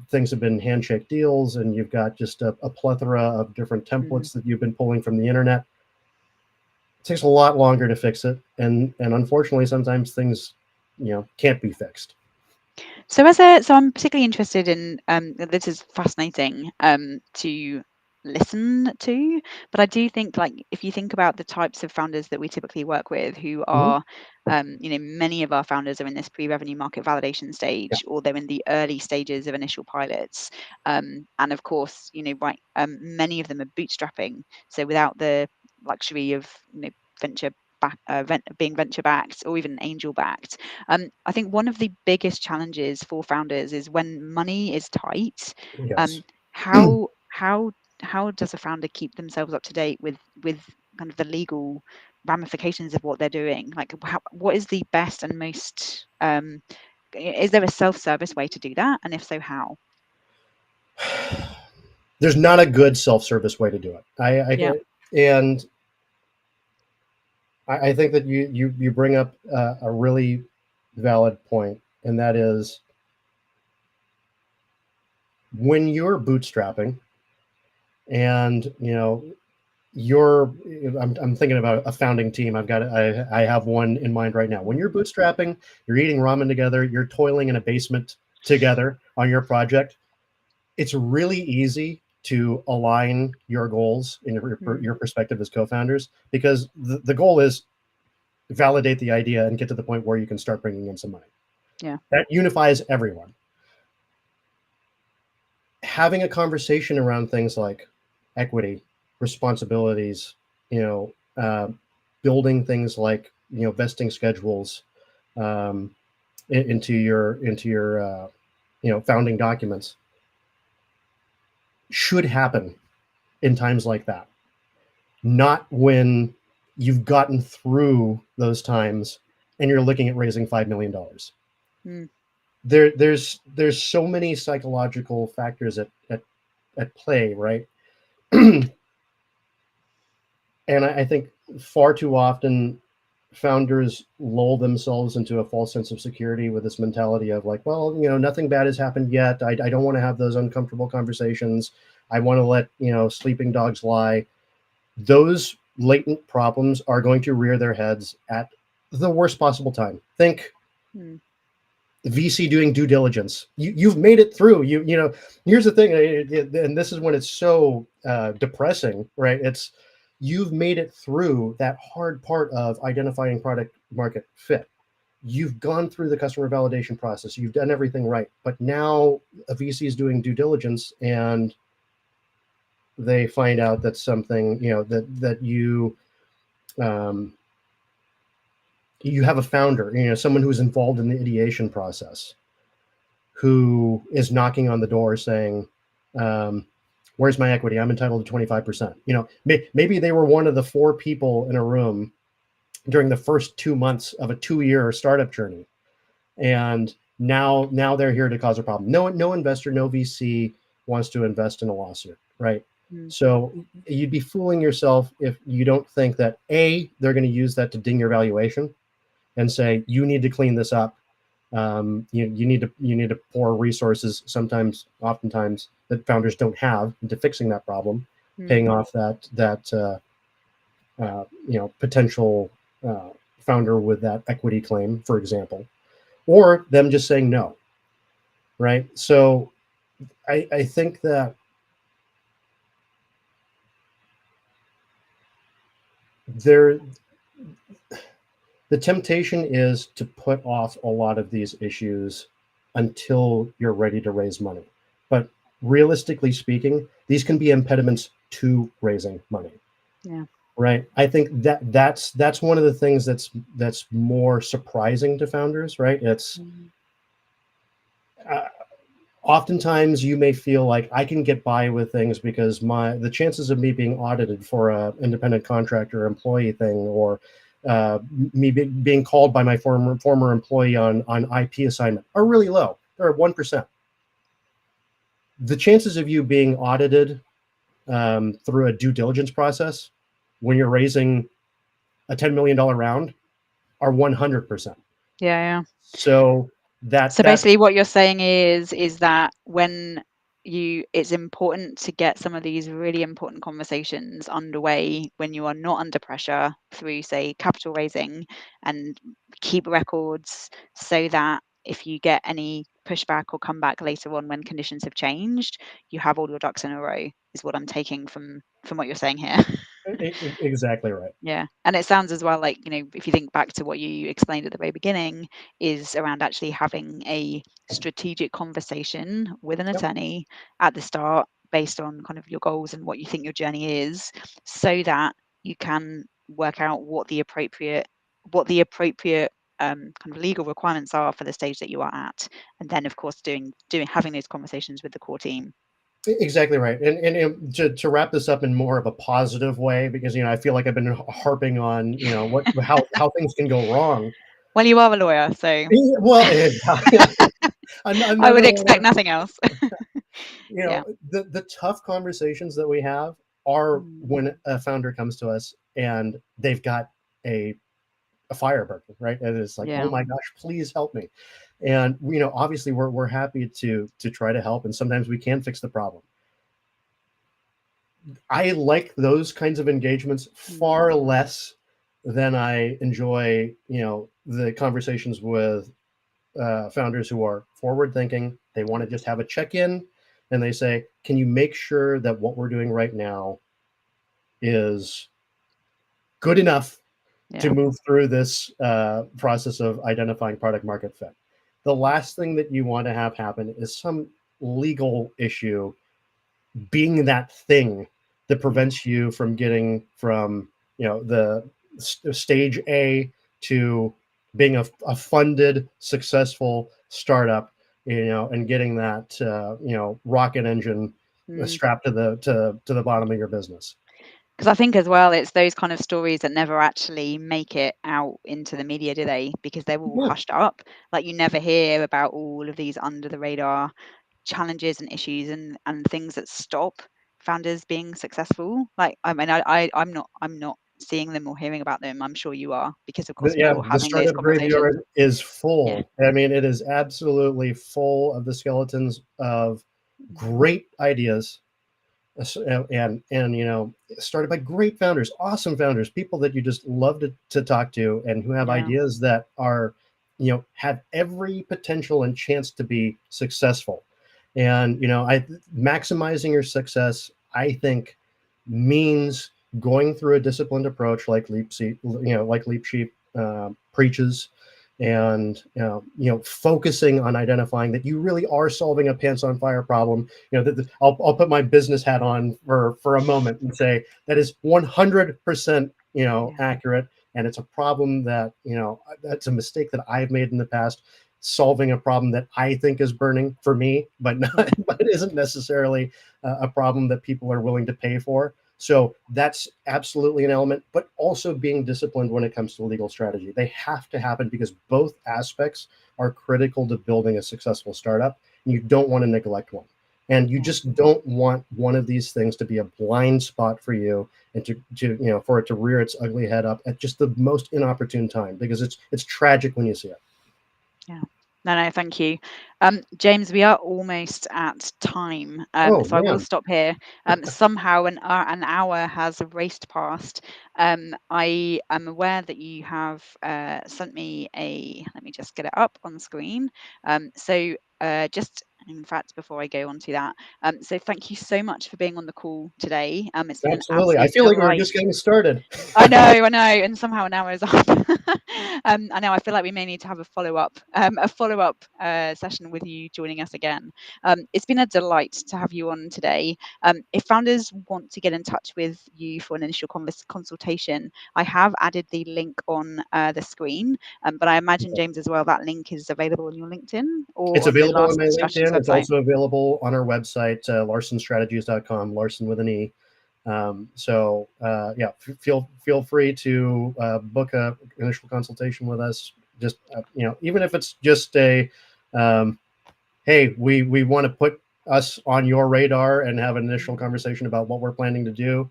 things have been handshake deals and you've got just a plethora of different Mm. templates that you've been pulling from the internet, it takes a lot longer to fix it, and unfortunately sometimes things can't be fixed. So I'm particularly interested in this is fascinating to listen to, but I do think, like, if you think about the types of founders that we typically work with, who Mhm. are many of our founders are in this pre-revenue market validation Yeah. stage, or they're in the early stages of initial pilots, and of course, many of them are bootstrapping, so without the luxury of venture being venture backed or even angel backed. I think one of the biggest challenges for founders is when money is tight. Yes. How does a founder keep themselves up to date with kind of the legal ramifications of what they're doing? Like, what is the best and most is there a self-service way to do that? And if so, how? There's not a good self-service way to do it. Yeah. And I think that you bring up a really valid point, and that is when you're bootstrapping, and you're I'm thinking about a founding team. I have one in mind right now. When you're bootstrapping, you're eating ramen together, you're toiling in a basement together on your project. It's really easy to align your goals and Mm, your perspective as co-founders, because the goal is validate the idea and get to the point where you can start bringing in some money. yeah. That unifies everyone. Having a conversation around things like equity, responsibilities, you know, building things like vesting schedules um, into your founding documents should happen in times like that, not when you've gotten through those times and you're looking at raising $5 million. Mm, There's so many psychological factors at play, right? And I think far too often founders lull themselves into a false sense of security with this mentality of like, well, nothing bad has happened yet. I don't want to have those uncomfortable conversations. I want to let sleeping dogs lie. Those latent problems are going to rear their heads at the worst possible time. Think mm, VC doing due diligence. You've made it through. Here's the thing, and this is when it's so depressing, right? It's you've made it through that hard part of identifying product market fit. You've gone through the customer validation process. You've done everything right, but now a VC is doing due diligence, and they find out that something, that um, you have a founder, someone who's involved in the ideation process, who is knocking on the door saying, where's my equity? I'm entitled to 25%. Maybe they were one of the 4 people in a room during the first 2 months of a 2-year startup journey. And now they're here to cause a problem. No investor, no VC wants to invest in a lawsuit, right? mm, So you'd be fooling yourself if you don't think that they're going to use that to ding your valuation and say you need to clean this up. You need to pour resources, oftentimes that founders don't have, into fixing that problem, mm. paying off that potential founder with that equity claim, for example, or them just saying no, right? So I think that there the temptation is to put off a lot of these issues until you're ready to raise money. But realistically speaking, these can be impediments to raising money. Yeah. Right. I think that's one of the things that's more surprising to founders, right? It's Mm, uh, oftentimes you may feel like I can get by with things because the chances of me being audited for a independent contractor employee thing, or me being called by my former employee on IP assignment, are really low. They're at 1%. The chances of you being audited through a due diligence process when you're raising a $10 million round are 100%. yeah, yeah. So that So that basically what you're saying is that when it's important to get some of these really important conversations underway when you are not under pressure through, say, capital raising, and keep records so that if you get any pushback or comeback later on when conditions have changed, you have all your ducks in a row, is what I'm taking from what you're saying here. exactly right. Yeah. And it sounds as well like, if you think back to what you explained at the very beginning, is around actually having a strategic conversation with an Yep. attorney at the start based on kind of your goals and what you think your journey is, so that you can work out what the appropriate kind of legal requirements are for the stage that you are at, and then of course doing having those conversations with the core team. Exactly right. And to wrap this up in more of a positive way, because I feel like I've been harping on what how things can go wrong. Well, you are a lawyer, so Well, I would another one expect of nothing else. Yeah. the tough conversations that we have are Mm, when a founder comes to us and they've got a a fire burning, right? And it's like, oh yeah. my gosh, please help me. And obviously we're happy to try to help, and sometimes we can fix the problem. I like those kinds of engagements Mm, far less than I enjoy, the conversations with founders who are forward thinking. They want yeah. to just have a check in, and they say, "Can you make sure that what we're doing right now is good enough to Yeah. move through this process of identifying product market fit?" The Mm, last thing that you want to have happen is some legal issue being that thing that yeah. prevents you from getting from the stage A to being a funded successful startup, and getting that rocket engine Mm. strapped to the bottom of your business. Because I think as well, it's those kind of stories that never actually make it out into the media, do they? Because they're all Yeah. hushed up. Like you never hear about all of these under the radar challenges and issues and things that stop founders being successful. Like I mean, I'm not seeing them or hearing about them. I'm sure you are, because of course Yeah, you're the having those startup conversations. graveyard is Yeah. full. I mean, it is absolutely full of the skeletons of Mm, great ideas, and started by great founders, awesome founders, people that you just love to talk to, and who have yeah. ideas that are have every potential and chance to be successful. And I maximizing your success, I think, means going through a disciplined approach like LeapSheep preaches, and focusing on identifying that you really are solving a pants on fire problem. I'll put my business hat on for a moment and say that is 100% Yeah. accurate, and it's a problem that that's a mistake that I've made in the past, solving a problem that I think is burning for me, but not Yeah. but it isn't necessarily a problem that people are willing to pay for. So that's absolutely an element, but also being disciplined when it comes to legal strategy. They have to happen because both aspects are critical to building a successful startup, and you don't want to neglect one. And you Yeah. just don't want one of these things to be a blind spot for you, and for it to rear its ugly head up at just the most inopportune time, because it's tragic when you see it. Yeah. No, no, thank you. James, we are almost at time, Oh so I will man, stop here. Somehow an hour has raced past. I am aware that you have sent me let me just get it up on the screen. Just in fact, before I go on to that, so thank you so much for being on the call today. It's been an absolutely. I absolute feel like we were delight. just getting started. I know, and somehow an hour is up. I know. I feel like we may need to have a follow up session with you joining us again. It's been a delight to have you on today. If founders want to get in touch with you for an initial consultation, I have added the link on the screen. But I imagine, James, as well, that link is available on your LinkedIn or It's on the available on my Larsen Strategies LinkedIn. It's website. also available on our website, larsenstrategies.com, Larsen with an E. Yeah, feel free to book a initial consultation with us. Just even if it's just a um, hey, we want to put us on your radar and have an initial Mm, conversation about what we're planning to do.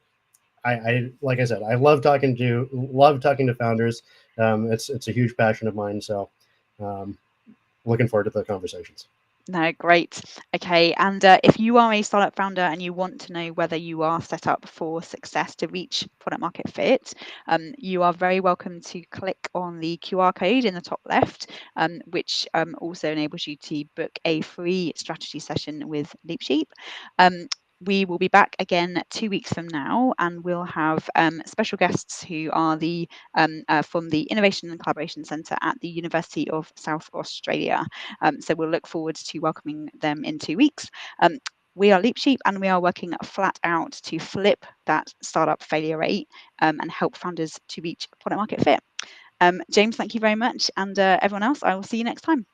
I like I said, I love talking to founders. It's a huge passion of mine. So um, looking forward to the conversations. No, great. Okay, and if you are a startup founder and you want to know whether you are set up for success to reach product market fit, you are very welcome to click on the QR code in the top left, which also enables you to book a free strategy session with LeapSheep. Um, we will be back again 2 weeks from now, and we'll have special guests who are from the Innovation and Collaboration Centre at the University of South Australia. So we'll look forward to welcoming them in 2 weeks. Um, We are LeapSheep, and we are working flat out to flip that startup failure rate and help founders to reach product market fit. James, thank you very much. And everyone else, I will see you next time.